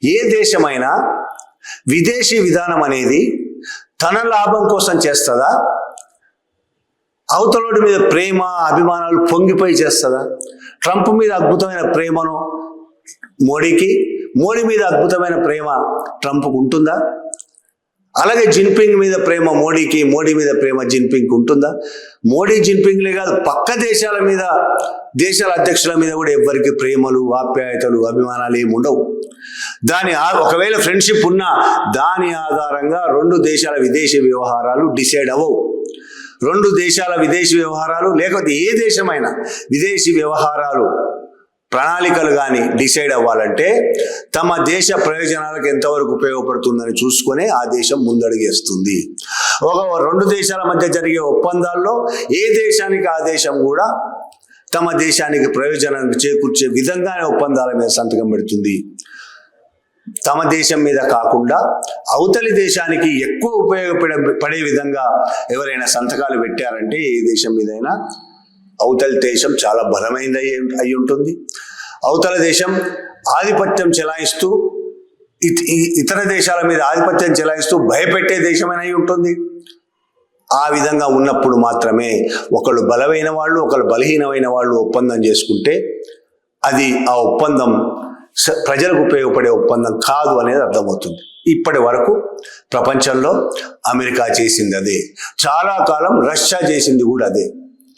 ఏ దేశమైనా విదేశీ విధానం అనేది తన లాభం కోసం చేస్తుందా, అవతలోడి మీద ప్రేమ అభిమానాలు పొంగిపోయి చేస్తుందా? ట్రంప్ మీద అద్భుతమైన ప్రేమను మోడీకి, మోడీ మీద అద్భుతమైన ప్రేమ ట్రంప్కు ఉంటుందా? అలాగే జిన్పింగ్ మీద ప్రేమ మోడీకి, మోడీ మీద ప్రేమ జిన్పింగ్కి ఉంటుందా? మోడీ జిన్పింగ్లే కాదు, పక్క దేశాల మీద, దేశాల అధ్యక్షుల మీద కూడా ఎవ్వరికి ప్రేమలు, ఆప్యాయతలు, అభిమానాలు ఏమి ఉండవు. ఒకవేళ ఫ్రెండ్షిప్ ఉన్నా దాని ఆధారంగా రెండు దేశాల విదేశీ వ్యవహారాలు డిసైడ్ అవ్వవు. రెండు దేశాల విదేశీ వ్యవహారాలు లేకపోతే ఏ దేశమైనా విదేశీ వ్యవహారాలు ప్రణాళికలు కానీ డిసైడ్ అవ్వాలంటే తమ దేశ ప్రయోజనాలకు ఎంతవరకు ఉపయోగపడుతుందని చూసుకునే ఆ దేశం ముందడుగేస్తుంది. రెండు దేశాల మధ్య జరిగే ఒప్పందాల్లో ఏ దేశానికి ఆ దేశం కూడా తమ దేశానికి ప్రయోజనాన్ని చేకూర్చే విధంగానే ఒప్పందాల మీద సంతకం పెడుతుంది. తమ దేశం మీద కాకుండా అవతలి దేశానికి ఎక్కువ ఉపయోగపడే విధంగా ఎవరైనా సంతకాలు పెట్టారంటే ఏ దేశం మీదైనా అవతలి దేశం చాలా బలమైనది అయి ఉంటుంది. అవతల దేశం ఆధిపత్యం చెలాయిస్తూ ఇతర దేశాల మీద ఆధిపత్యం చెలాయిస్తూ భయపెట్టే దేశమైన అయి ఉంటుంది. ఆ విధంగా ఉన్నప్పుడు మాత్రమే ఒకళ్ళు బలమైన వాళ్ళు, ఒకళ్ళు బలహీనమైన వాళ్ళు ఒప్పందం చేసుకుంటే అది ఆ ఒప్పందం ప్రజలకు ఉపయోగపడే ఒప్పందం కాదు అనేది అర్థమవుతుంది. ఇప్పటి వరకు ప్రపంచంలో అమెరికా చేసింది అదే, చాలా కాలం రష్యా చేసింది కూడా అదే.